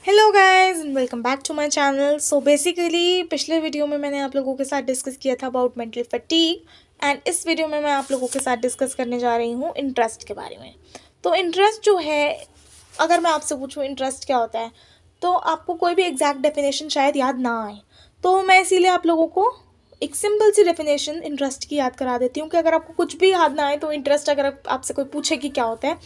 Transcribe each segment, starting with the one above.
Hello guys and welcome back to my channel. So basically पिछले video में मैंने आप लोगों के साथ डिस्कस किया था अबाउट मेंटल फटीग एंड इस वीडियो में मैं आप लोगों के साथ डिस्कस करने जा रही हूँ इंटरेस्ट के बारे में। तो इंटरेस्ट जो है, अगर मैं आपसे पूछूँ इंटरेस्ट क्या होता है, तो आपको कोई भी एग्जैक्ट डेफिनेशन शायद याद ना आए। तो मैं इसीलिए आप लोगों को एक सिंपल सी डेफिनेशन इंटरेस्ट की याद करा देती हूँ कि अगर आपको कुछ भी याद ना आए तो इंटरेस्ट अगर आपसे कोई पूछे कि क्या होता है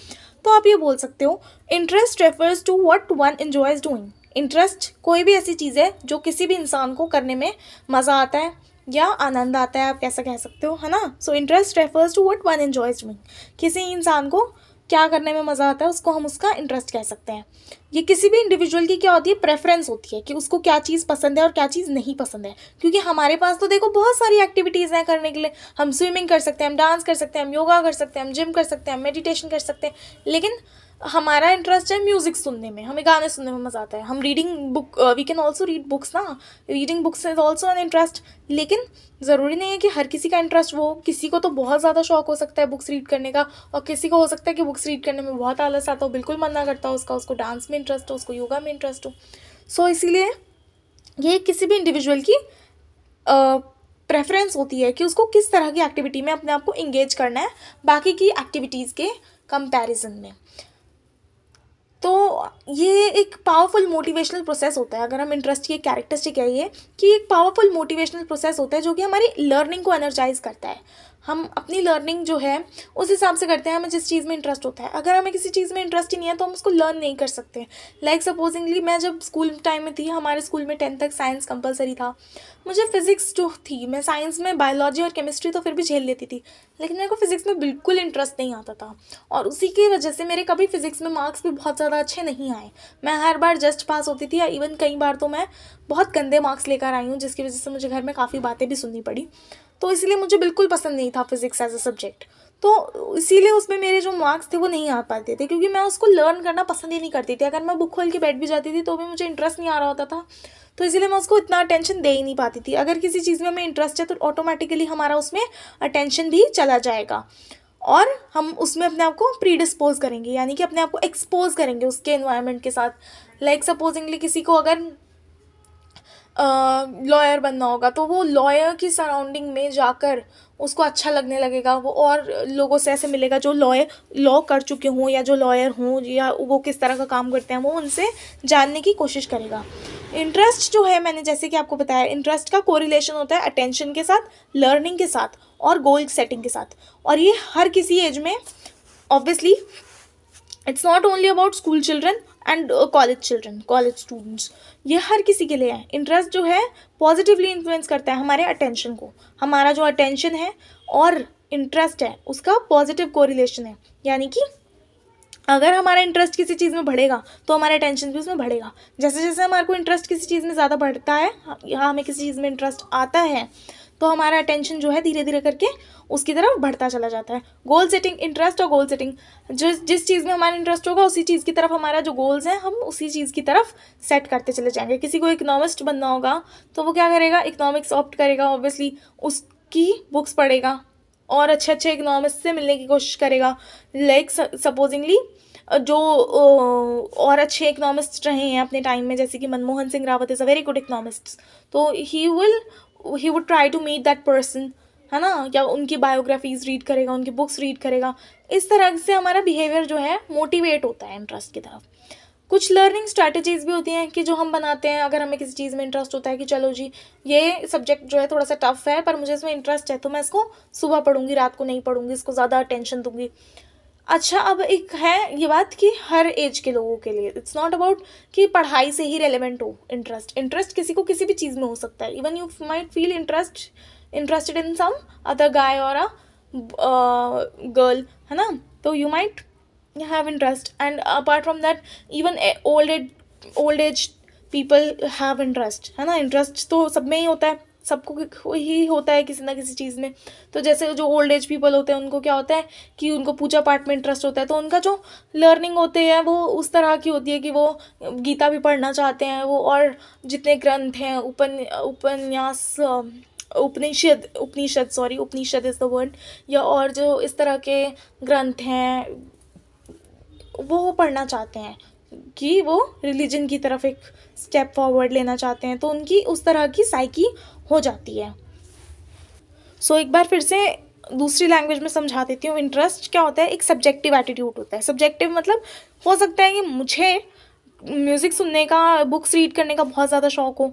तो आप ये बोल सकते हो, interest refers to what one enjoys doing. Interest कोई भी ऐसी चीज़ है जो किसी भी इंसान को करने में मज़ा आता है या आनंद आता है, आप कैसा कह सकते हो, है ना। So interest refers to what one enjoys doing. किसी इंसान को क्या करने में मज़ा आता है उसको हम उसका इंटरेस्ट कह सकते हैं। ये किसी भी इंडिविजुअल की क्या होती है, प्रेफरेंस होती है कि उसको क्या चीज़ पसंद है और क्या चीज़ नहीं पसंद है। क्योंकि हमारे पास तो देखो बहुत सारी एक्टिविटीज़ हैं करने के लिए। हम स्विमिंग कर सकते हैं, हम डांस कर सकते हैं, हम योगा कर सकते हैं, हम जिम कर सकते हैं, हम मेडिटेशन कर सकते हैं। लेकिन हमारा इंटरेस्ट है म्यूज़िक सुनने में, हमें गाने सुनने में मज़ा आता है। हम reading book, we can also read books ना। Reading books is also an interest. लेकिन ज़रूरी नहीं है कि हर किसी का इंटरेस्ट वो, किसी को तो बहुत ज़्यादा शौक हो सकता है बुक्स रीड करने का, और किसी को हो सकता है कि बुक्स रीड करने में बहुत आलस आता हो, बिल्कुल मन ना करता हो उसका, उसको डांस में इंटरेस्ट हो, उसको योगा में इंटरेस्ट हो। सो इसीलिए ये किसी भी इंडिविजुअल की प्रेफरेंस होती है कि उसको किस तरह की एक्टिविटी में अपने आप को इंगेज करना है बाकी की एक्टिविटीज़ के कंपैरिजन में। तो ये एक पावरफुल मोटिवेशनल प्रोसेस होता है। अगर हम इंटरेस्ट की एक कैरेक्टरिस्टिक है ये, कि एक पावरफुल मोटिवेशनल प्रोसेस होता है जो कि हमारी लर्निंग को एनर्जाइज करता है। हम अपनी लर्निंग जो है उस हिसाब से करते हैं, हमें जिस चीज़ में इंटरेस्ट होता है। अगर हमें किसी चीज़ में इंटरेस्ट ही नहीं है तो हम उसको लर्न नहीं कर सकते। लाइक सपोजिंगली मैं जब स्कूल टाइम में थी, हमारे स्कूल में 10th तक साइंस कंपलसरी था। मुझे फिज़िक्स जो थी, मैं साइंस में बायोलॉजी और केमिस्ट्री तो फिर भी झेल लेती थी, लेकिन मेरे को फिज़िक्स में बिल्कुल इंटरेस्ट नहीं आता था। और उसी की वजह से मेरे कभी फिज़िक्स में मार्क्स भी बहुत ज़्यादा अच्छे नहीं आए। मैं हर बार जस्ट पास होती थी, या इवन कई बार तो मैं बहुत गंदे मार्क्स लेकर आई हूँ, जिसकी वजह से मुझे घर में काफ़ी बातें भी सुननी पड़ी। तो इसलिए मुझे बिल्कुल पसंद नहीं था फिज़िक्स एज अ सब्जेक्ट। तो इसीलिए उसमें मेरे जो मार्क्स थे वो नहीं आ पाते थे, क्योंकि मैं उसको लर्न करना पसंद ही नहीं करती थी। अगर मैं बुक खोल के बैठ भी जाती थी तो भी मुझे इंटरेस्ट नहीं आ रहा होता था, तो इसीलिए मैं उसको इतना अटेंशन दे ही नहीं पाती थी। अगर किसी चीज़ में हमें इंटरेस्ट है तो ऑटोमेटिकली हमारा उसमें अटेंशन भी चला जाएगा, और हम उसमें अपने आप को प्रीडिस्पोज करेंगे, यानी कि अपने आप को एक्सपोज करेंगे उसके एनवायरनमेंट के साथ। लाइक सपोजिंगली किसी को अगर लॉयर बनना होगा तो वो लॉयर की सराउंडिंग में जाकर उसको अच्छा लगने लगेगा, वो और लोगों से ऐसे मिलेगा जो लॉ कर चुके हों या जो लॉयर हों, या वो किस तरह का काम करते हैं, वो उनसे जानने की कोशिश करेगा। इंटरेस्ट जो है, मैंने जैसे कि आपको बताया, इंटरेस्ट का कोरिलेशन होता है अटेंशन के साथ, लर्निंग के साथ और गोल सेटिंग के साथ। और ये हर किसी एज में, obviously it's not only about school children and college children, college students, ये हर किसी के लिए है। इंटरेस्ट जो है पॉजिटिवली इन्फ्लुएंस करता है हमारे अटेंशन को। हमारा जो अटेंशन है और इंटरेस्ट है उसका पॉजिटिव कोरिलेशन है, यानी कि अगर हमारा इंटरेस्ट किसी चीज़ में बढ़ेगा तो हमारा अटेंशन भी उसमें बढ़ेगा। जैसे जैसे हमारे को इंटरेस्ट किसी चीज़ में ज़्यादा बढ़ता है, या हमें किसी चीज़ में इंटरेस्ट आता है, तो हमारा अटेंशन जो है धीरे धीरे करके उसकी तरफ बढ़ता चला जाता है। गोल सेटिंग, इंटरेस्ट और गोल सेटिंग, जिस चीज़ में हमारा इंटरेस्ट होगा उसी चीज़ की तरफ हमारा जो गोल्स हैं हम उसी चीज़ की तरफ सेट करते चले जाएंगे। किसी को इकोनॉमिस्ट बनना होगा तो वो क्या करेगा, इकोनॉमिक्स ऑप्ट करेगा, ऑब्वियसली उसकी बुक्स पढ़ेगा और अच्छे अच्छे इकोनॉमिस्ट से मिलने की कोशिश करेगा। लाइक सपोजिंगली जो और अच्छे इकोनॉमिस्ट रहे हैं अपने टाइम में, जैसे कि Manmohan Singh Rawat is a very good economist, तो he would try to meet that person, है ना, या उनकी बायोग्राफीज रीड करेगा, उनकी बुक्स रीड करेगा। इस तरह से हमारा बिहेवियर जो है मोटिवेट होता है इंटरेस्ट की तरफ। कुछ लर्निंग स्ट्रैटेजीज़ भी होती हैं कि जो हम बनाते हैं, अगर हमें किसी चीज़ में इंटरेस्ट होता है कि चलो जी ये सब्जेक्ट जो है थोड़ा सा टफ है पर मुझे इसमें इंटरेस्ट है, तो मैं इसको सुबह पढ़ूंगी, रात को नहीं पढ़ूंगी, इसको ज़्यादा अटेंशन दूंगी। अच्छा, अब एक है ये बात कि हर एज के लोगों के लिए इट्स नॉट अबाउट कि पढ़ाई से ही रेलेवेंट हो इंटरेस्ट। इंटरेस्ट किसी को किसी भी चीज़ में हो सकता है। Even you might feel interested in some other guy or a girl, है ना, तो you might have interest, and apart from that even old age people have interest, है ना। इंटरेस्ट तो सब में ही होता है, सबको ही होता है किसी ना किसी चीज़ में। तो जैसे जो ओल्ड एज पीपल होते हैं उनको क्या होता है कि उनको पूजा पाठ में इंटरेस्ट होता है, तो उनका जो लर्निंग होती है वो उस तरह की होती है कि वो गीता भी पढ़ना चाहते हैं, वो और जितने ग्रंथ हैं, उपन्यास, उपनिषद इज़ द वर्ड, या और जो इस तरह के ग्रंथ हैं वो पढ़ना चाहते हैं। कि वो रिलीजन की तरफ एक स्टेप फॉरवर्ड लेना चाहते हैं, तो उनकी उस तरह की साइकी हो जाती है। सो एक बार फिर से दूसरी लैंग्वेज में समझा देती हूँ। इंटरेस्ट क्या होता है? एक सब्जेक्टिव एटीट्यूड होता है। सब्जेक्टिव मतलब हो सकता है कि मुझे म्यूज़िक सुनने का, बुक्स रीड करने का बहुत ज़्यादा शौक हो,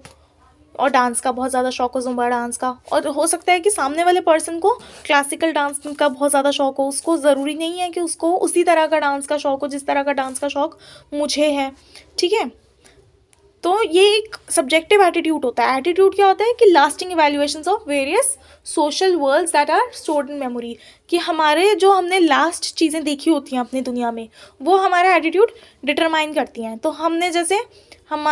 और डांस का बहुत ज़्यादा शौक हो, जुम्बा डांस का, और हो सकता है कि सामने वाले पर्सन को क्लासिकल डांस का बहुत ज़्यादा शौक हो। उसको ज़रूरी नहीं है कि उसको उसी तरह का डांस का शौक हो जिस तरह का डांस का शौक मुझे है, ठीक है। तो ये एक सब्जेक्टिव एटीट्यूड होता है। एटीट्यूड क्या होता है? कि lasting evaluations of various social worlds that are stored in memory, कि हमारे जो हमने लास्ट चीज़ें देखी होती हैं अपनी दुनिया में, वो हमारा एटीट्यूड डिटरमाइन करती हैं। तो हमने जैसे हम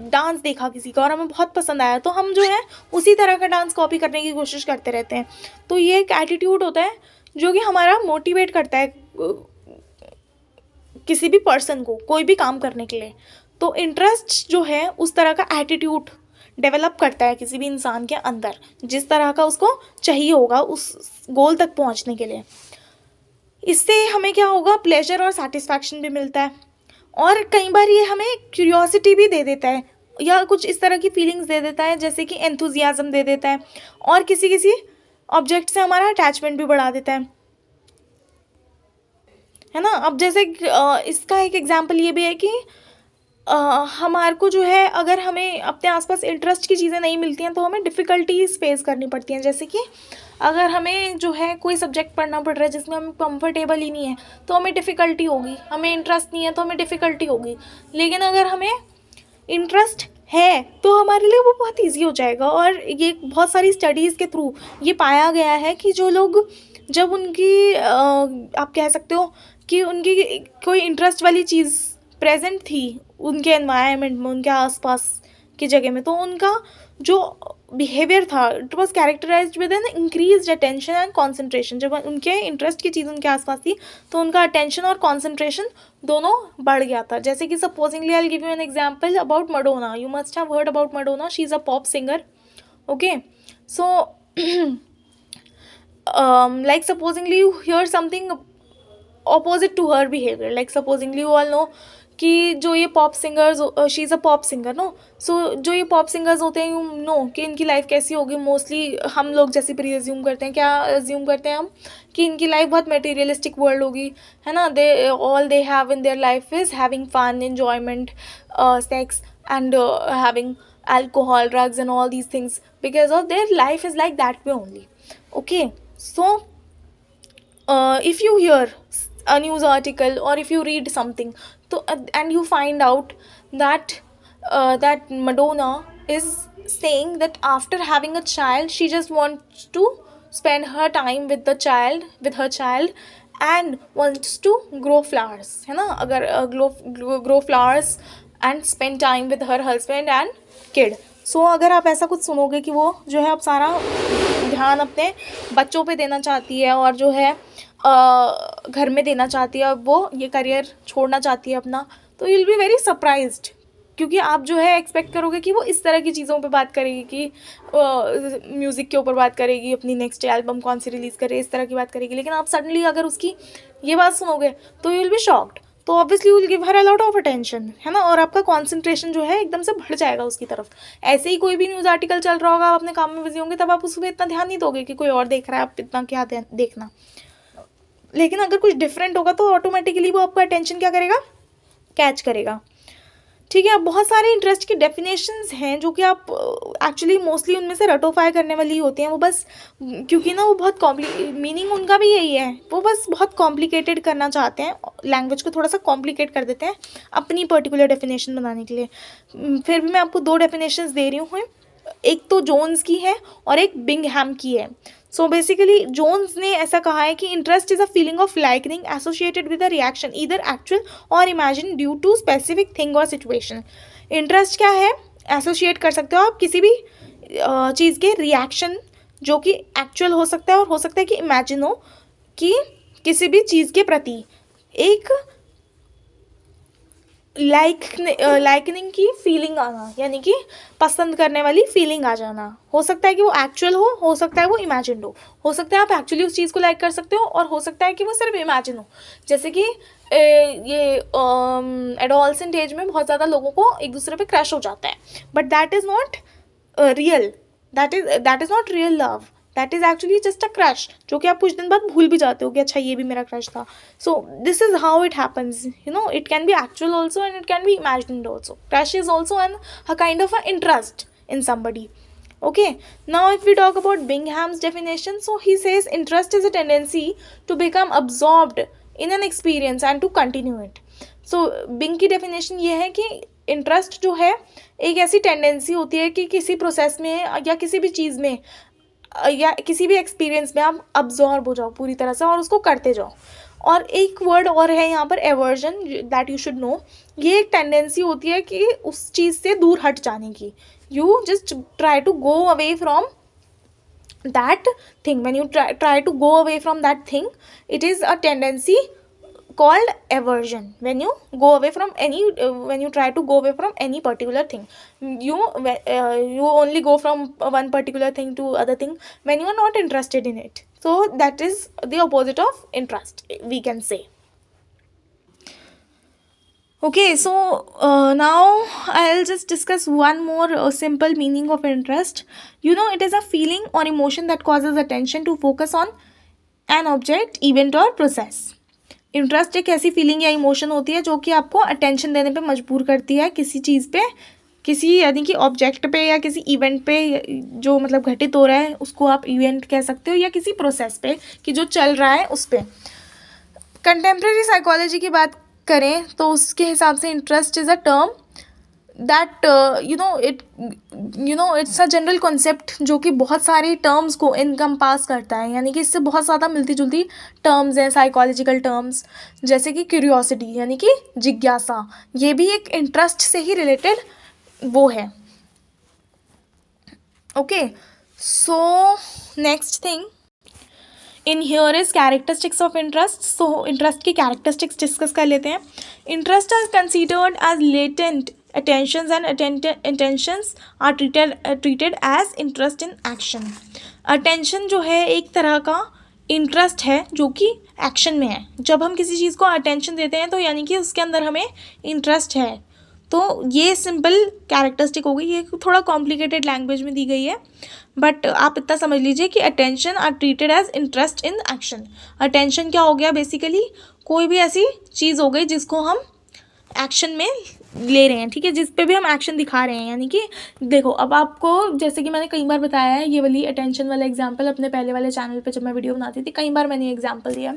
डांस देखा किसी का और हमें बहुत पसंद आया, तो हम जो है उसी तरह का डांस कॉपी करने की कोशिश करते रहते हैं। तो ये एक एटीट्यूड होता है जो कि हमारा मोटिवेट करता है किसी भी पर्सन को कोई भी काम करने के लिए। तो इंटरेस्ट जो है उस तरह का एटीट्यूड डेवलप करता है किसी भी इंसान के अंदर, जिस तरह का उसको चाहिए होगा उस गोल तक पहुंचने के लिए। इससे हमें क्या होगा? प्लेजर और सेटिस्फैक्शन भी मिलता है, और कई बार ये हमें क्यूरियोसिटी भी दे देता है, या कुछ इस तरह की फीलिंग्स दे देता है जैसे कि एंथुजियाज्म दे देता है, और किसी किसी ऑब्जेक्ट से हमारा अटैचमेंट भी बढ़ा देता है ना। अब जैसे इसका एक एग्जांपल ये भी है कि हमारे को जो है, अगर हमें अपने आसपास इंटरेस्ट की चीज़ें नहीं मिलती हैं तो हमें डिफ़िकल्टीज फेस करनी पड़ती हैं। जैसे कि अगर हमें जो है कोई सब्जेक्ट पढ़ना पड़ रहा है जिसमें हम कंफर्टेबल ही नहीं है तो हमें डिफ़िकल्टी होगी, हमें इंटरेस्ट नहीं है तो हमें डिफ़िकल्टी होगी। लेकिन अगर हमें इंटरेस्ट है तो हमारे लिए वो बहुत ईजी हो जाएगा। और ये बहुत सारी स्टडीज़ के थ्रू ये पाया गया है कि जो लोग, जब उनकी आप कह सकते हो कि उनकी कोई इंटरेस्ट वाली चीज़ प्रेजेंट थी उनके एनवायरनमेंट में, उनके आसपास की जगह में, तो उनका जो बिहेवियर था it was characterised with an increased attention and concentration. जब उनके इंटरेस्ट की चीज़ उनके आसपास थी तो उनका अटेंशन और कॉन्सेंट्रेशन दोनों बढ़ गया था। जैसे कि supposedly I will give you an example about Madonna. You must have heard about Madonna, she is a pop singer, okay. So like supposingly you hear something opposite to her behavior, like supposingly you all know कि जो ये pop singers, she is a pop singer no, so जो ये pop singers होते हैं, you know कि इनकी life कैसी होगी। मोस्टली हम लोग जैसे प्री एज्यूम करते हैं, क्या एज्यूम करते हैं हम कि इनकी लाइफ बहुत मटेरियलिस्टिक वर्ल्ड होगी, है ना। They all they have in their life is having fun, enjoyment, sex and having alcohol, drugs and all these things, because of their life is like that way only, okay. So if you hear a news article or if you read something, so and you find out that that Madonna is saying that after having a child she just wants to spend her time with the child, with her child, and wants to grow flowers, है ना। अगर grow flowers and spend time with her husband and kid. सो अगर आप ऐसा कुछ सुनोगे कि वो जो है अब सारा ध्यान अपने बच्चों पे देना चाहती है और जो है घर में देना चाहती है, अब वो ये करियर छोड़ना चाहती है अपना, तो you will be very surprised, क्योंकि आप जो है एक्सपेक्ट करोगे कि वो इस तरह की चीज़ों पे बात करेगी, कि म्यूज़िक के ऊपर बात करेगी, अपनी नेक्स्ट एल्बम कौन सी रिलीज़ करे, इस तरह की बात करेगी। लेकिन आप सडनली अगर उसकी ये बात सुनोगे तो यू विल बी शॉक्ड, तो obviously you will give her a lot of attention, है ना, और आपका कॉन्सेंट्रेशन जो है एकदम से बढ़ जाएगा उसकी तरफ। ऐसे ही कोई भी न्यूज़ आर्टिकल चल रहा होगा, आप अपने काम में बिजी होंगे, तब आप उसमें इतना ध्यान नहीं दोगे कि कोई और देख रहा है, आप इतना क्या देखना। लेकिन अगर कुछ डिफरेंट होगा तो ऑटोमेटिकली वो आपका अटेंशन क्या करेगा? कैच करेगा, ठीक है। अब बहुत सारे इंटरेस्ट की डेफिनेशंस हैं जो कि आप एक्चुअली मोस्टली उनमें से रटोफाई करने वाली होती हैं। वो बस क्योंकि ना वो बहुत मीनिंग उनका भी यही है, वो बस बहुत कॉम्प्लिकेटेड करना चाहते हैं, लैंग्वेज को थोड़ा सा कॉम्प्लिकेट कर देते हैं अपनी पर्टिकुलर डेफिनेशन बनाने के लिए। फिर भी मैं आपको दो डेफिनेशंस दे रही हूँ, एक तो जोन्स की है और एक बिंगहैम की है। सो बेसिकली जोन्स ने ऐसा कहा है कि interest is a feeling of likening associated with a reaction either actual और imagine due to specific thing और सिचुएशन। इंटरेस्ट क्या है? एसोसिएट कर सकते हो आप किसी भी चीज़ के रिएक्शन, जो कि एक्चुअल हो सकता है और हो सकता है कि इमेजिन हो, कि किसी भी चीज़ के प्रति एक लाइकनिंग की फीलिंग आना, यानी कि पसंद करने वाली फीलिंग आ जाना। हो सकता है कि वो एक्चुअल हो सकता है वो इमेजिन हो सकता है आप एक्चुअली उस चीज़ को लाइक कर सकते हो, और हो सकता है कि वो सिर्फ इमेजिन हो। जैसे कि ये एडोलसेंट एज में बहुत ज़्यादा लोगों को एक दूसरे पे क्रश हो जाता है, but that is not real, that is not real love, that is actually just a crush, जो कि आप कुछ दिन बाद भूल भी जाते हो कि अच्छा ये भी मेरा क्रश था। So this is how it happens, you know, it can be actual also and it can be imagined also. Crush is also an a kind of a interest in somebody. Okay, now if we talk about Bingham's definition, so he says interest is a tendency to become absorbed in an experience and to continue it. So Bing की definition ये है कि interest जो है एक ऐसी tendency होती है कि किसी प्रोसेस में या किसी भी चीज़ में या किसी भी एक्सपीरियंस में आप अब्जॉर्ब हो जाओ पूरी तरह से और उसको करते जाओ। और एक वर्ड और है यहाँ पर, aversion, that you should know. ये एक टेंडेंसी होती है कि उस चीज़ से दूर हट जाने की। You just try to go away from that thing. When you try to go away from that thing, it is a tendency called aversion. When you go away from any when you try to go away from any particular thing, you only go from one particular thing to other thing when you are not interested in it. So that is the opposite of interest, we can say. Okay, so now I'll just discuss one more simple meaning of interest. You know, it is a feeling or emotion that causes attention to focus on an object, event or process. Interest एक ऐसी feeling या emotion होती है जो कि आपको attention देने पे मजबूर करती है किसी चीज़ पे, किसी यानी कि ऑब्जेक्ट पे या किसी इवेंट पे जो मतलब घटित हो रहा है उसको आप इवेंट कह सकते हो, या किसी प्रोसेस पे कि जो चल रहा है उस पर। कंटेम्प्रेरी साइकोलॉजी की बात करें तो उसके हिसाब से interest is a term that it's a general concept जो कि बहुत सारे टर्म्स को इनकम पास करता है, यानी कि इससे बहुत ज़्यादा मिलती जुलती टर्म्स हैं साइकोलॉजिकल टर्म्स, जैसे कि क्यूरियोसिटी यानी कि जिज्ञासा, ये भी एक इंटरेस्ट से ही रिलेटेड वो है। Okay, so next thing in here is characteristics of interest. So interest की कैरेक्टरिस्टिक्स डिस्कस कर लेते हैं। Interest are considered as latent attentions and intentions are treated as interest in action. attention जो है एक तरह का इंटरेस्ट है जो कि एक्शन में है। जब हम किसी चीज़ को अटेंशन देते हैं तो यानी कि उसके अंदर हमें इंटरेस्ट है। तो ये सिंपल कैरेक्टरिस्टिक हो गई, ये थोड़ा कॉम्प्लिकेटेड लैंग्वेज में दी गई है, बट आप इतना समझ लीजिए कि attention are treated as interest in action. Attention क्या हो गया, बेसिकली कोई भी ऐसी चीज़ हो गई जिसको हम एक्शन में ले रहे हैं, ठीक है, जिस पे भी हम एक्शन दिखा रहे हैं। यानी कि देखो, अब आपको जैसे कि मैंने कई बार बताया है, ये वाली अटेंशन वाला एग्जांपल अपने पहले वाले चैनल पे जब मैं वीडियो बनाती थी कई बार मैंने एग्जांपल दिया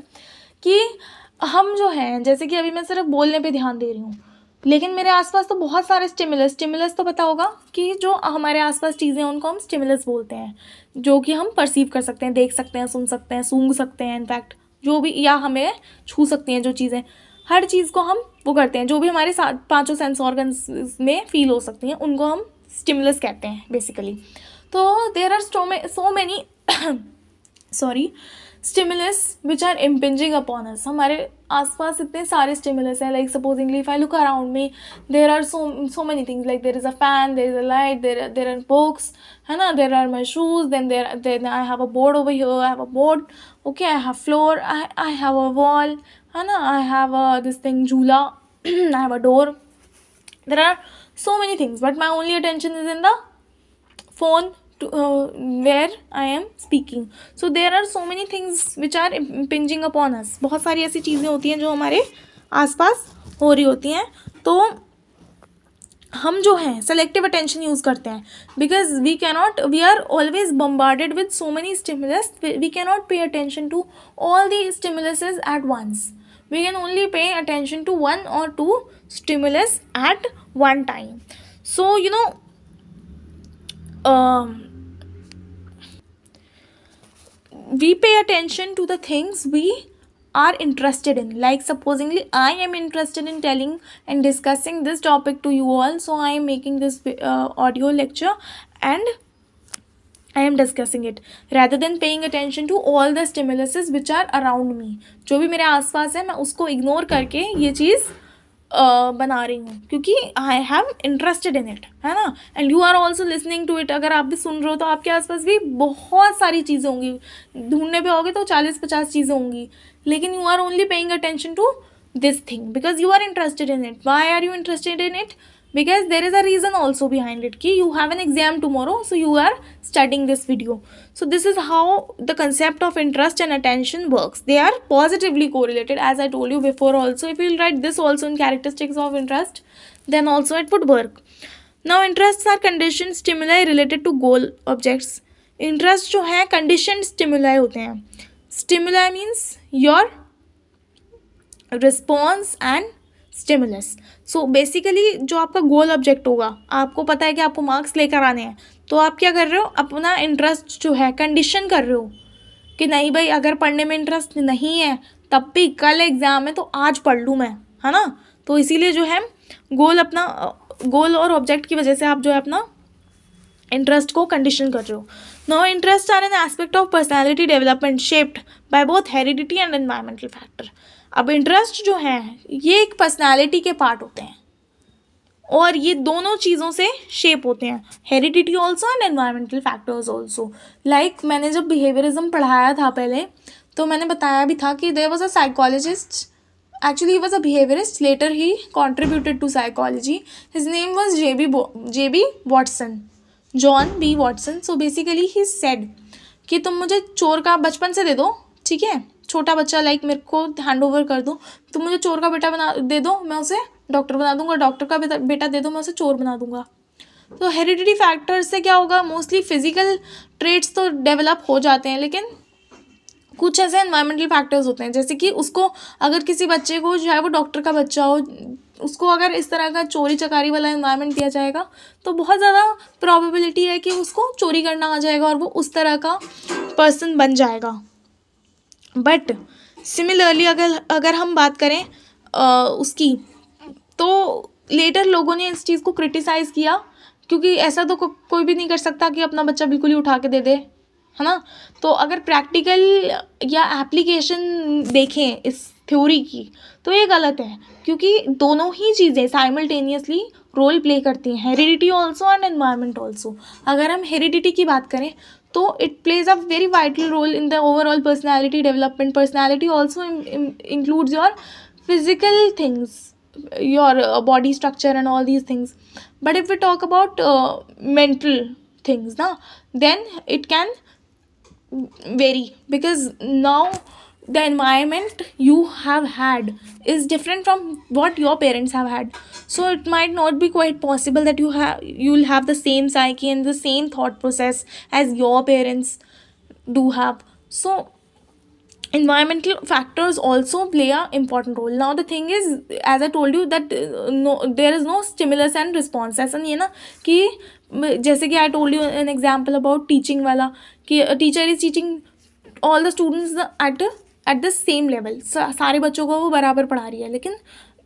कि हम जो हैं, जैसे कि अभी मैं सिर्फ बोलने पे ध्यान दे रही हूँ, लेकिन मेरे आसपास तो बहुत सारे स्टिमुलस तो पता होगा कि जो हमारे आसपास चीज़ें हैं उनको हम स्टिमुलस बोलते हैं, जो कि हम परसीव कर सकते हैं, देख सकते हैं, सुन सकते हैं, सूंघ सकते हैं, इनफैक्ट जो भी, या हमें छू सकती हैं जो चीज़ें, हर चीज़ को हम वो करते हैं, जो भी हमारे साथ पांचों सेंस ऑर्गन्स में फील हो सकती हैं उनको हम स्टिमुलस कहते हैं बेसिकली। तो there are so many stimulus which are impinging upon us. हमारे आसपास इतने सारे स्टिमुलस हैं, like supposingly if I look around me there are so many things, like there is a fan, there is a light, there are books, है ना, there are my shoes, then I have a board over here, I have a board, okay, I have floor, I have a wall, है ना, I have this thing झूला, I have a door. There are so many things, but my only attention is in the phone where I am speaking. So there are so many things which are impinging upon us. बहुत सारी ऐसी चीज़ें होती हैं जो हमारे आसपास हो रही होती हैं, तो हम जो हैं सेलेक्टिव अटेंशन यूज़ करते हैं, because we are always bombarded with so many stimulus, we can not pay attention to all the stimuluses at once. We can only pay attention to one or two stimulus at one time. So you know, we pay attention to the things we are interested in. Like supposingly I am interested in telling and discussing this topic to you all, so I am making this audio lecture and I am discussing it rather than paying attention to all the stimuluses which are around me. जो भी मेरे आसपास है मैं उसको ignore करके ये चीज़ बना रही हूँ, क्योंकि I have interested in it, है ना. And you are also listening to it. अगर आप भी सुन रहे हो तो आपके आसपास भी बहुत सारी चीज़ें होंगी, ढूंढने पे आओगे तो 40-50 चीज़ें होंगी, लेकिन you are only paying attention to this thing because you are interested in it. Why are you interested in it? Because there is a reason also behind it ki you have an exam tomorrow, so you are studying this video. So this is how the concept of interest and attention works. They are positively correlated, as I told you before also. If you will write this also in characteristics of interest, then also it would work. Now interests are conditioned stimuli related to goal objects. Interest जो है conditioned stimuli होते हैं. Stimuli means your response and stimulus. So basically जो आपका गोल object होगा, आपको पता है कि आपको मार्क्स लेकर आने हैं, तो आप क्या कर रहे हो, अपना इंटरेस्ट जो है कंडीशन कर रहे हो कि नहीं भाई, अगर पढ़ने में इंटरेस्ट नहीं है तब भी कल एग्ज़ाम है तो आज पढ़ लूँ मैं, है ना. तो इसीलिए जो है गोल और ऑब्जेक्ट की वजह से आप जो है अपना इंटरेस्ट को कंडीशन कर रहे हो. Now interest are an aspect of personality development shaped by both heredity and environmental factor. अब इंटरेस्ट जो है ये एक पर्सनालिटी के पार्ट होते हैं और ये दोनों चीज़ों से शेप होते हैं, heredity also and environmental factors also. Like मैंने जब बिहेवियरिज्म पढ़ाया था पहले, तो मैंने बताया भी था कि there was a psychologist, actually he was a behaviorist, later he contributed to psychology. His name was J.B. Watson, John B. Watson. So basically he said कि तुम मुझे चोर का बचपन से दे दो, ठीक है, छोटा बच्चा लाइक मेरे को हैंड ओवर कर दो, तुम मुझे चोर का बेटा बना दे दो, मैं उसे डॉक्टर बना दूंगा, डॉक्टर का बेटा दे दो, मैं उसे चोर बना दूंगा. तो हेरिडिटी फैक्टर से क्या होगा, मोस्टली फिजिकल ट्रेट्स तो डेवलप हो जाते हैं, लेकिन कुछ ऐसे एनवायरमेंटल फैक्टर्स होते हैं, जैसे कि उसको अगर किसी बच्चे को, चाहे वो डॉक्टर का बच्चा हो, उसको अगर इस तरह का चोरी चकारी वाला एनवायरनमेंट दिया जाएगा तो बहुत ज़्यादा प्रोबेबिलिटी है कि उसको चोरी करना आ जाएगा और वो उस तरह का पर्सन बन जाएगा. बट सिमिलरली अगर हम बात करें उसकी, तो लेटर लोगों ने इस चीज़ को क्रिटिसाइज़ किया, क्योंकि ऐसा तो कोई भी नहीं कर सकता कि अपना बच्चा बिल्कुल ही उठा के दे दे, है ना. तो अगर प्रैक्टिकल या एप्लीकेशन देखें इस थ्योरी की तो ये गलत है, क्योंकि दोनों ही चीज़ें साइमल्टेनियसली रोल प्ले करती हैं, heredity also and environment also. अगर हम हेरिडिटी की बात करें तो it plays a very vital role in the overall personality development. Personality also includes your physical things, your body structure and all these things. But if we talk about mental things na, then it can vary, because now the environment you have had is different from what your parents have had. So it might not be quite possible that you'll have the same psyche and the same thought process as your parents do have. So environmental factors also play a important role. Now the thing is, as I told you that there is no stimulus and response. ऐसा नहीं है ना कि जैसे कि I told you an example about teaching वाला, कि teacher is teaching all the students at the same level. सारे बच्चों को वो बराबर पढ़ा रही है, लेकिन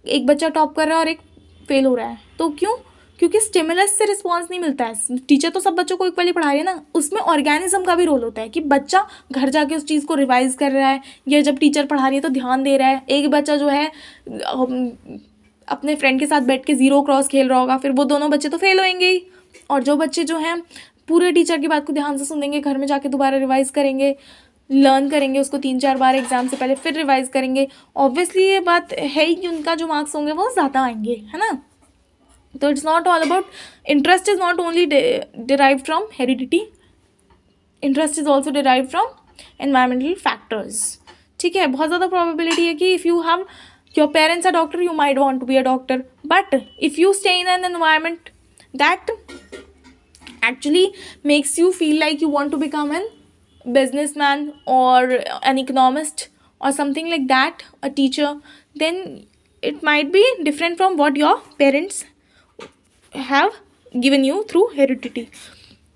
एक बच्चा टॉप कर रहा है और एक फेल हो रहा है. तो क्यों? क्योंकि स्टिमुलस से रिस्पॉन्स नहीं मिलता है. टीचर तो सब बच्चों को इक्वली पढ़ा रही है ना, उसमें ऑर्गेनिज्म का भी रोल होता है कि बच्चा घर जाके उस चीज़ को रिवाइज कर रहा है, या जब टीचर पढ़ा रही है तो ध्यान दे रहा है. एक बच्चा जो है अपने फ्रेंड के साथ बैठ के 0 क्रॉस खेल रहा होगा, फिर वो दोनों बच्चे तो फेल होंगे ही. और जो बच्चे जो हैं पूरे टीचर की बात को ध्यान से सुनेंगे, घर में जाके दोबारा रिवाइज करेंगे, लर्न करेंगे उसको 3-4 बार एग्जाम से पहले, फिर रिवाइज करेंगे, ऑब्वियसली ये बात है ही कि उनका जो मार्क्स होंगे वो ज़्यादा आएंगे, है ना. तो it's not all about, interest is not only derived from heredity, interest is also derived from environmental factors. ठीक है, बहुत ज़्यादा प्रोबेबिलिटी है कि if you have your parents are doctor, you might want to be a doctor. But if you stay in an environment that actually makes you feel like you want to become an businessman or an economist or something like that, a teacher, then it might be different from what your parents have given you through heredity.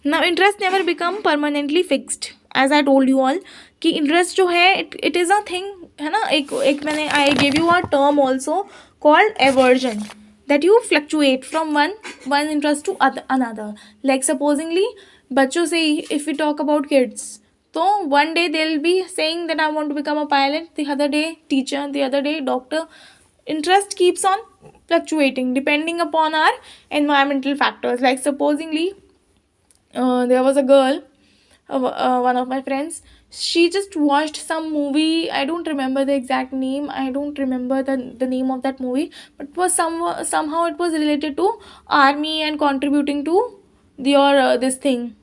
Now interest never become permanently fixed, as I told you all कि interest जो है it is a thing, है ना. एक मैंने I gave you a term also called aversion, that you fluctuate from one interest to another. Like supposingly बच्चों से ही, if we talk about kids, तो one day they'll be saying that I want to become a pilot, the other day teacher, the other day doctor. Interest keeps on fluctuating depending upon our environmental factors. Like supposingly, there was a girl, one of my friends. She just watched some movie. I don't remember the exact name. I don't remember the name of that movie. But it was somehow it was related to army and contributing to your this thing,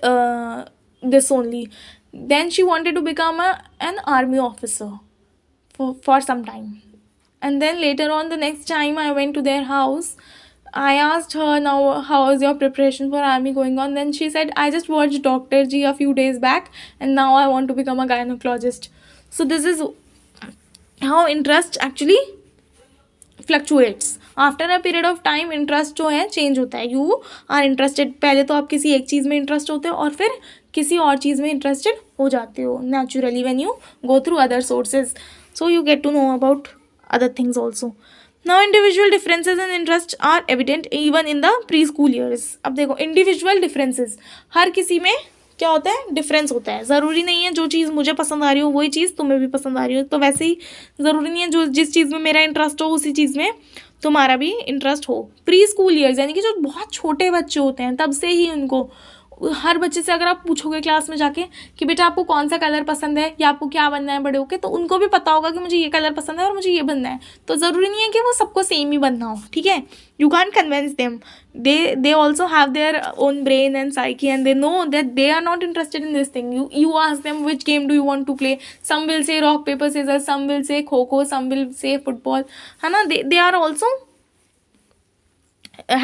uh, this only. Then she wanted to become an army officer for some time. And then later on, the next time I went to their house, I asked her, now how is your preparation for army going on? Then she said, I just watched Dr. G a few days back and now I want to become a gynecologist. So this is how interest actually fluctuates after a period of time. Interest जो है change होता है. You are interested, पहले तो आप किसी एक चीज़ में इंटरेस्ट होते हो और फिर किसी और चीज़ में इंटरेस्टेड हो जाते हो naturally when you go through other sources. So you get to know about other things also. Now individual differences in interest are evident even in the preschool years. अब देखो individual differences, हर किसी में क्या होता है, डिफरेंस होता है. ज़रूरी नहीं है जो चीज़ मुझे पसंद आ रही हो वही चीज़ तुम्हें भी पसंद आ रही हो. तो वैसे ही ज़रूरी नहीं है जो जिस चीज़ में मेरा इंटरेस्ट हो उसी चीज़ में तुम्हारा भी इंटरेस्ट हो. प्री स्कूल ईयर्स यानी कि जो बहुत छोटे बच्चे होते हैं तब से ही उनको, हर बच्चे से अगर आप पूछोगे क्लास में जाके कि बेटा आपको कौन सा कलर पसंद है या आपको क्या बनना है बड़े होके, तो उनको भी पता होगा कि मुझे ये कलर पसंद है और मुझे ये बनना है. तो ज़रूरी नहीं है कि वो सबको सेम ही बनना हो. ठीक है, you can convince them. they also have their own brain and psyche and they know that they are not interested in this thing. You ask them which game do you want to play, some will say rock paper scissors, some will say kho kho, some will say football, है ना. they are also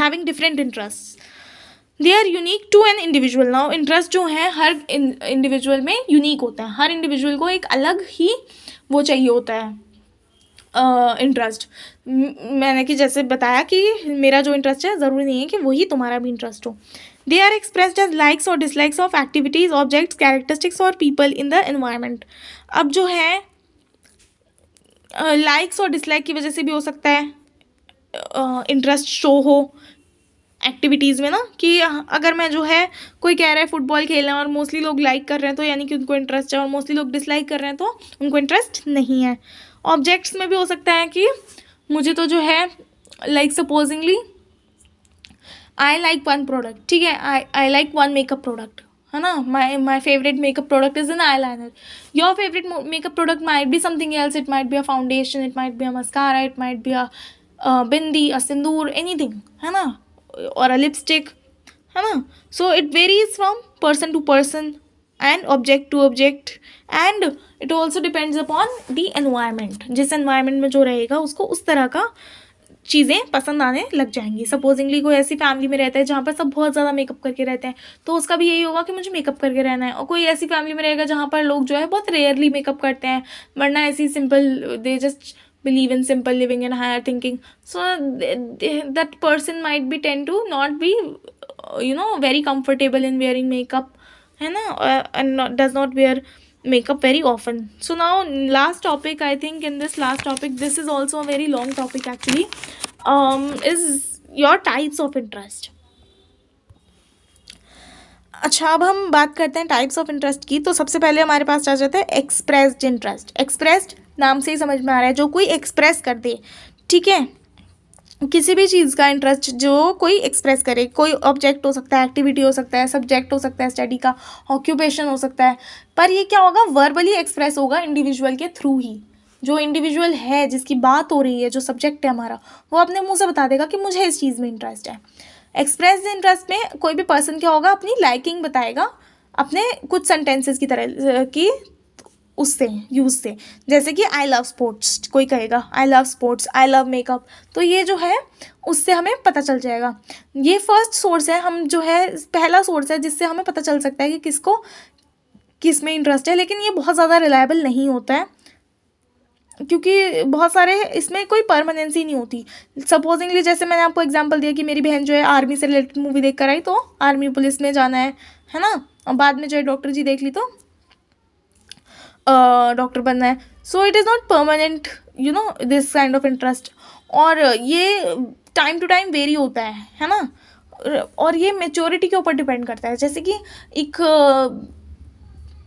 having different interests. They are unique to an individual. Now interest जो है हर individual में unique होता है. हर individual को एक अलग ही वो चाहिए होता है इंटरेस्ट. मैंने कि जैसे बताया कि मेरा जो इंटरेस्ट है ज़रूरी नहीं है कि वही तुम्हारा भी इंटरेस्ट हो. They are expressed as likes और dislikes of activities, objects, characteristics और पीपल इन द एनवायरनमेंट. अब जो है लाइक्स और डिसलाइक की वजह से भी हो सकता है इंटरेस्ट शो हो एक्टिविटीज़ में ना, कि अगर मैं जो है कोई कह रहा है फुटबॉल खेलना और मोस्टली लोग लाइक कर रहे हैं तो यानी कि उनको इंटरेस्ट है, और मोस्टली लोग डिसलाइक कर रहे हैं तो उनको इंटरेस्ट नहीं है. ऑब्जेक्ट्स में भी हो सकता है कि मुझे तो जो है like supposingly I like one product. ठीक है, I like one makeup product, है ना. My favourite makeup product is an eye liner. Your favourite makeup product might be something else. It might be a foundation, it might be a mascara, it might be a bindi, a Sindoor, anything, है ना, or a lipstick, है ना. So it varies from person to person and object to object and it also depends upon the environment. जिस environment में जो रहेगा उसको उस तरह का चीज़ें पसंद आने लग जाएंगी. सपोजिंगली कोई ऐसी फैमिली में रहता है जहाँ पर सब बहुत ज़्यादा मेकअप करके रहते हैं तो उसका भी यही होगा कि मुझे मेकअप करके रहना है. और कोई ऐसी फैमिली में रहेगा जहाँ पर लोग जो है बहुत रेयरली मेकअप करते हैं, वरना ऐसी simple they just believe in simple living and higher thinking. So that person might be tend to not be very comfortable in wearing makeup, है ना, and does not wear makeup very often. So now last topic, I think in this last topic, this is also a very long topic actually, is your types of interest. अच्छा, अब हम बात करते हैं types of interest की. तो सबसे पहले हमारे पास आ जाता है एक्सप्रेस्ड इंटरेस्ट. एक्सप्रेस्ड नाम से ही समझ में आ रहा है जो कोई एक्सप्रेस कर दे. ठीक है, किसी भी चीज़ का इंटरेस्ट जो कोई एक्सप्रेस करे. कोई ऑब्जेक्ट हो सकता है, एक्टिविटी हो सकता है, सब्जेक्ट हो सकता है स्टडी का, ऑक्यूपेशन हो सकता है. पर ये क्या होगा, वर्बली एक्सप्रेस होगा इंडिविजुअल के थ्रू ही. जो इंडिविजुअल है जिसकी बात हो रही है, जो सब्जेक्ट है हमारा, वो अपने मुँह से बता देगा कि मुझे इस चीज़ में इंटरेस्ट है. एक्सप्रेस इंटरेस्ट में कोई भी पर्सन क्या होगा, अपनी लाइकिंग बताएगा अपने कुछ सेंटेंसेस की तरह की उससे यूज़ से. जैसे कि आई लव स्पोर्ट्स, कोई कहेगा I love sports, I love makeup. तो ये जो है उससे हमें पता चल जाएगा. ये फर्स्ट सोर्स है, हम जो है पहला सोर्स है जिससे हमें पता चल सकता है कि किसको किस में इंटरेस्ट है. लेकिन ये बहुत ज़्यादा रिलायबल नहीं होता है क्योंकि बहुत सारे इसमें कोई परमानेंसी नहीं होती. सपोजिंगली जैसे मैंने आपको एग्जांपल दिया कि मेरी बहन जो है आर्मी से रिलेटेड मूवी देख कर आई तो आर्मी पुलिस में जाना है ना, और बाद में जो है डॉक्टर जी देख ली तो डॉक्टर बनना है. So it is not permanent this kind of interest. और ये टाइम टू टाइम वेरी होता है ना. और ये मेच्योरिटी के ऊपर डिपेंड करता है. जैसे कि एक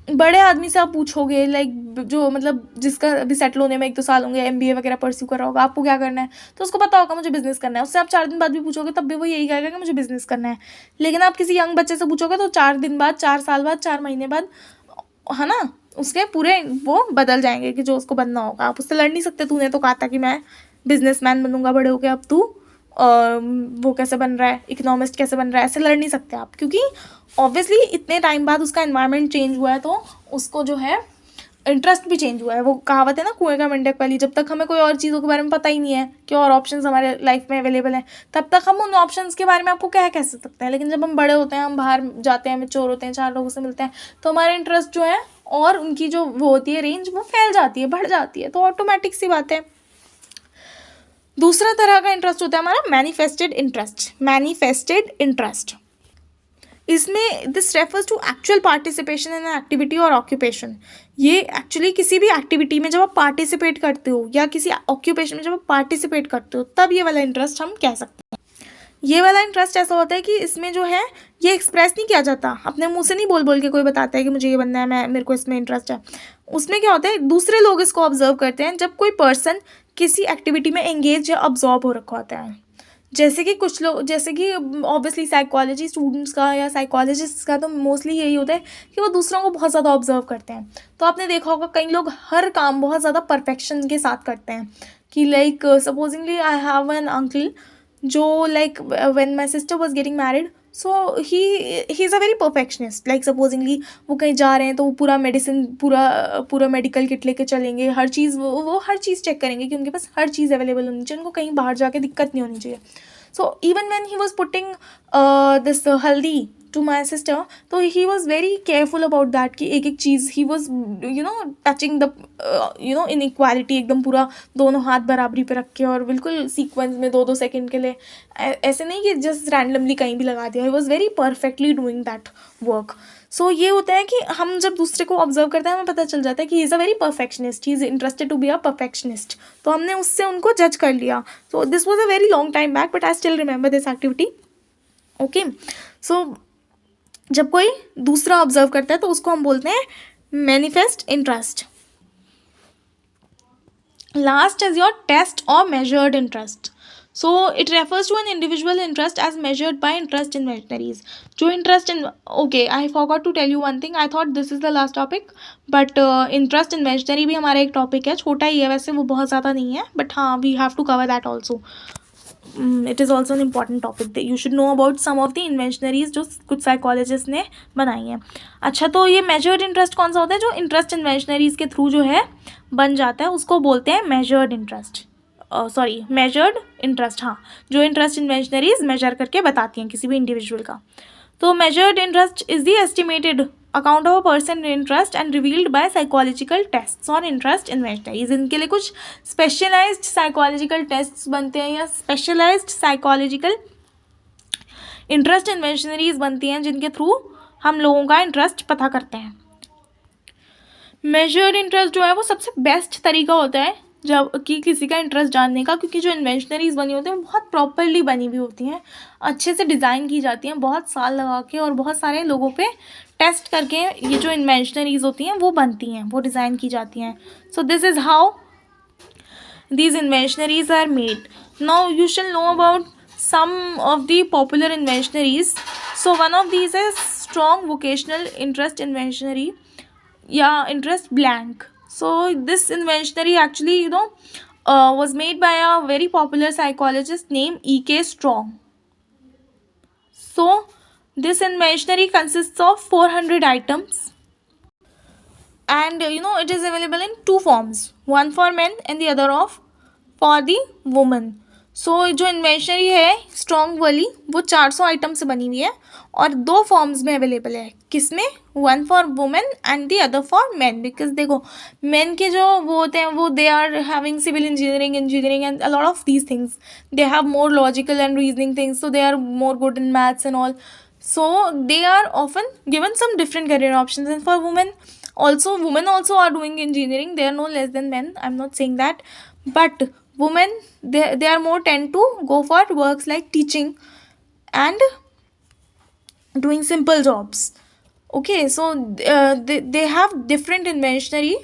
बड़े आदमी से आप पूछोगे, लाइक जो मतलब जिसका अभी सेटल होने में 1-2 साल होंगे, एमबीए वगैरह परस्यू कर रहा होगा, आपको क्या करना है, तो उसको पता होगा मुझे बिजनेस करना है। उससे आप 4 दिन बाद भी पूछोगे तब भी वो यही कहेगा कि मुझे बिजनेस करना है। लेकिन आप किसी यंग बच्चे से पूछोगे तो 4 दिन बाद, 4 साल बाद, 4 महीने बाद, है ना, उसके पूरे वो बदल जाएंगे कि जो उसको बनना होगा। आप उससे लड़ नहीं सकते। तूने तो कहा था कि मैं बिजनेसमैन बनूंगा बड़े होके, अब तू वो कैसे बन रहा है, इकोनॉमिस्ट कैसे बन रहा है, ऐसे लड़ नहीं सकते आप, क्योंकि ऑब्वियसली इतने टाइम बाद उसका एनवायरनमेंट चेंज हुआ है, तो उसको जो है इंटरेस्ट भी चेंज हुआ है। वो कहावत है ना, कुएं का मेंढक वाली, जब तक हमें कोई और चीज़ों के बारे में पता ही नहीं है कि और ऑप्शंस हमारे लाइफ में अवेलेबल हैं, तब तक हम उन ऑप्शंस के बारे में आपको क्या कह सकते हैं। लेकिन जब हम बड़े होते हैं, हम बाहर जाते हैं, मेच्योर होते हैं, 4 लोगों से मिलते हैं, तो हमारे इंटरेस्ट जो है और उनकी जो वो होती है रेंज, वो फैल जाती है, बढ़ जाती है, तो ऑटोमेटिक सी बात है। दूसरा तरह का इंटरेस्ट होता है हमारा मैनिफेस्टेड इंटरेस्ट। मैनिफेस्टेड इंटरेस्ट, इसमें this refers to actual participation in activity और ऑक्यूपेशन। ये एक्चुअली किसी भी एक्टिविटी में जब आप पार्टिसिपेट करते हो या किसी ऑक्यूपेशन में जब आप पार्टिसिपेट करते हो, तब ये वाला इंटरेस्ट हम कह सकते हैं। ये वाला इंटरेस्ट ऐसा होता है कि इसमें जो है ये एक्सप्रेस नहीं किया जाता, अपने मुंह से नहीं बोल बोल के कोई बताता है कि मुझे ये बनना है, मेरे को इसमें इंटरेस्ट है। उसमें क्या होता है, दूसरे लोग इसको ऑब्जर्व करते हैं जब कोई पर्सन किसी एक्टिविटी में एंगेज या ऑब्जॉर्व हो रखा होता है। जैसे कि कुछ लोग, जैसे कि ऑब्वियसली साइकोलॉजी स्टूडेंट्स का या साइकोलॉजिस्ट का तो मोस्टली यही होता है कि वो दूसरों को बहुत ज़्यादा ऑब्जर्व करते हैं। तो आपने देखा होगा कई लोग हर काम बहुत ज़्यादा परफेक्शन के साथ करते हैं, कि like supposingly I have an uncle जो like when my sister was getting married, so he is a very perfectionist. Like supposingly वो कहीं जा रहे हैं तो वो पूरा मेडिसिन, पूरा मेडिकल किट लेके चलेंगे, हर चीज़ वो हर चीज़ चेक करेंगे कि उनके पास हर चीज़ अवेलेबल होनी चाहिए, उनको कहीं बाहर जाके दिक्कत नहीं होनी चाहिए। So even when he was putting this haldi to my sister, तो he was very careful about that कि एक एक चीज़ he was touching the inequality, एकदम पूरा दोनों हाथ बराबरी पे रख के और बिल्कुल सीक्वेंस में 2-2 सेकंड के लिए, ऐसे नहीं कि जस्ट रैंडमली कहीं भी लगा दिया। he was very perfectly doing that work. सो ये होता है कि हम जब दूसरे को ऑब्जर्व करते हैं हमें पता चल जाता है कि he is a very perfectionist, he is interested to be a perfectionist, तो हमने उससे उनको जज कर लिया। So this was a very long time back but I still remember this activity. Okay, so जब कोई दूसरा ऑब्जर्व करता है तो उसको हम बोलते हैं manifest interest. Last is your test और measured interest. So it refers to an individual interest as measured by interest in imaginaries. जो interest in, okay, I forgot to tell you one thing. I thought this is the last topic, but interest in imaginary भी हमारा एक topic है, छोटा ही है वैसे, वो बहुत ज़्यादा नहीं है, but हाँ we have to cover that also. It is also an important topic that you should know about some of the imaginaries जो कुछ psychologists ने बनाई हैं। अच्छा, तो ये measured interest कौन सा होता है? जो interest in imaginaries के थ्रू जो है बन जाता है उसको बोलते हैं measured interest। Measured interest. हाँ, जो इंटरेस्ट इन्वेंशनरीज मेजर करके बताती हैं किसी भी इंडिविजुअल का। तो measured interest is the estimated account of a person interest and revealed by psychological tests on interest inventories. इनके लिए कुछ स्पेशलाइज्ड साइकोलॉजिकल टेस्ट्स बनते हैं या स्पेशलाइज्ड साइकोलॉजिकल इंटरेस्ट इन्वेंशनरीज बनती हैं जिनके थ्रू हम लोगों का इंटरेस्ट पता करते हैं। मेजर्ड इंटरेस्ट जो है वो सबसे बेस्ट तरीका होता है जब कि किसी का इंटरेस्ट जानने का, क्योंकि जो इन्वेंशनरीज बनी होती हैं बहुत प्रॉपरली बनी हुई होती हैं, अच्छे से डिज़ाइन की जाती हैं, बहुत साल लगा के और बहुत सारे लोगों पे टेस्ट करके ये जो इन्वेंशनरीज होती हैं वो बनती हैं, वो डिज़ाइन की जाती हैं। So this is how these inventories are made. Now you shall know about some of the popular inventories. So one of these is strong vocational interest inventory, yeah, interest blank. So this inventory actually was made by a very popular psychologist named E.K. Strong. So this inventory consists of 400 items, and it is available in 2 forms, one for men and the other for the woman. सो जो इन्वेंशनरी है strong वाली वो 400 item से बनी हुई है और 2 forms में अवेलेबल है। किसमें? One for women and the other for men. Because देखो मेन के जो वो होते हैं वो they are having civil engineering and a lot of these things, they have more logical and reasoning things, so they are more good in maths and all, so they are often given some different career options. And for women women also are doing engineering, they are no less than men, I'm not saying that, but women they are more tend to go for works like teaching and doing simple jobs. Okay, so they have different inventory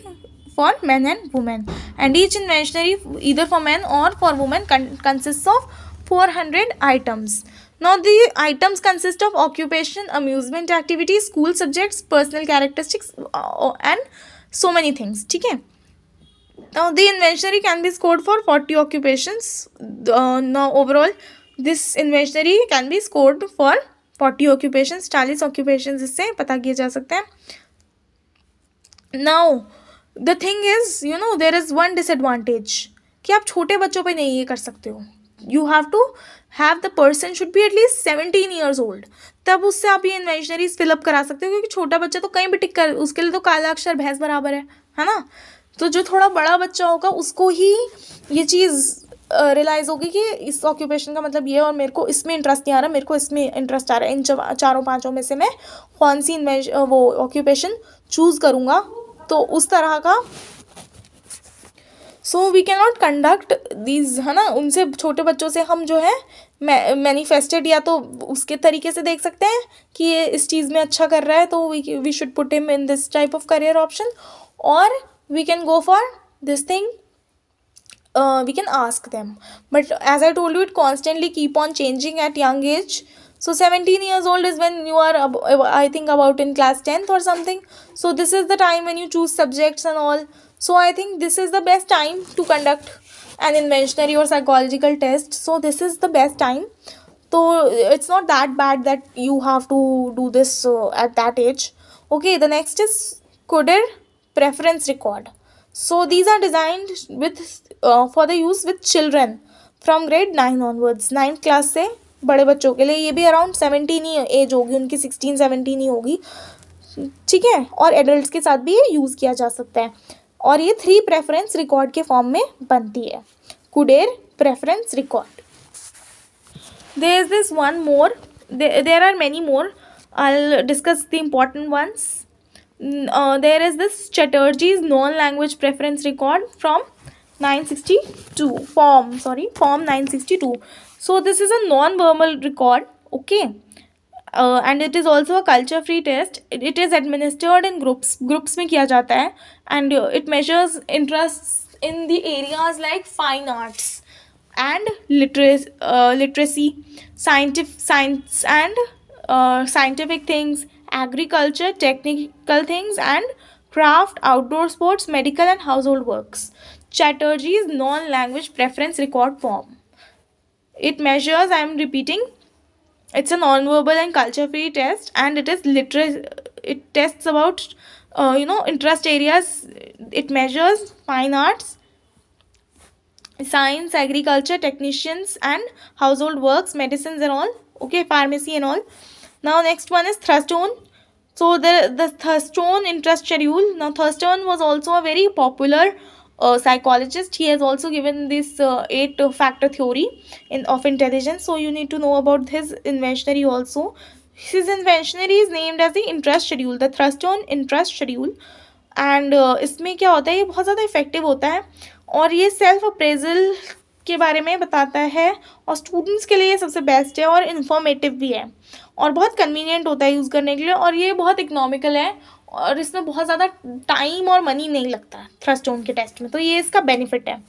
for men and women, and each inventory either for men or for women consists of 400 items. Now the items consist of occupation, amusement activities, school subjects, personal characteristics, and so many things. ठीक है. Now the inventory can be scored for 40 occupations. Now overall this inventory can be scored for 40 occupations. 40 occupations इससे पता किए जा सकते हैं. Now the thing is, you know, there is one disadvantage कि आप छोटे बच्चों पे नहीं ये कर सकते हो. You have to have the person should be at least 17 years old. तब उससे आप ये इन्वेंशनरीज फिलअप करा सकते हो, क्योंकि छोटा बच्चा तो कहीं भी टिक कर, उसके लिए तो काला अक्षर भैंस बराबर है ना. तो जो थोड़ा बड़ा बच्चा होगा उसको ही ये चीज़ रियलाइज़ होगी कि इस ऑक्यूपेशन का मतलब ये है और मेरे को इसमें इंटरेस्ट नहीं आ रहा, मेरे को इसमें इंटरेस्ट आ रहा है. इन चारों पाँचों में से मैं कौन सी वो ऑक्यूपेशन चूज़ करूँगा. तो उस तरह का. So we can not conduct these, है ना. उनसे छोटे बच्चों से हम जो है मैनिफेस्टेड या तो उसके तरीके से देख सकते हैं कि ये इस चीज़ में अच्छा कर रहा है, तो we should put him in this type of career option, और we can go for this thing. We can ask them, but as I told you, it constantly keep on changing at young age. So 17 years old is when you are I think about in class 10th or something. So this is the time when you choose subjects and all. So I think this is the best time to conduct an inventory or psychological test. So this is the best time. So it's not that bad that you have to do this at that age. Okay, the next is Coder preference record. So these are designed with for the use with children from grade 9 onwards. 9th class से बड़े बच्चों के लिए. ये भी around 17 ही as होगी उनकी, 16-17 ही होगी. ठीक है. और एडल्ट के साथ भी ये यूज़ किया जा सकता है. और ये 3 प्रेफरेंस रिकॉर्ड के फॉर्म में बनती है. Kuder preference record. There is this one more. There are many more. I'll discuss the important ones. There is this Chatterjee's non-language preference record from 962 form 962. So this is a non-verbal record. Okay. And it is also a culture free test. It is administered in groups में किया जाता है, and it measures interests in the areas like fine arts and literacy, science and scientific things, agriculture, technical things and craft, outdoor sports, medical and household works. Chatterjee's non-language preference record form. It measures, I am repeating, it's a non-verbal and culture-free test, and it is it tests about interest areas. It measures fine arts, science, agriculture, technicians and household works, medicines and all. Okay, pharmacy and all. Now next one is Thurston. So the Thurston interest schedule. Now Thurston was also a very popular psychologist. He has also given this 8-factor theory of intelligence. So you need to know about his inventory also. His inventory is named as the interest schedule, the Thurston interest schedule. And इसमें क्या होता है, ये बहुत ज़्यादा effective होता है और ये सेल्फ अप्रेजल के बारे में बताता है, और स्टूडेंट्स के लिए ये सबसे बेस्ट है और इन्फॉर्मेटिव भी है और बहुत कन्वीनियंट होता है यूज़ करने के लिए, और ये बहुत इकोनॉमिकल है और इसमें बहुत ज़्यादा टाइम और मनी नहीं लगता है थ्रस्टोन के टेस्ट में. तो ये इसका बेनिफिट है.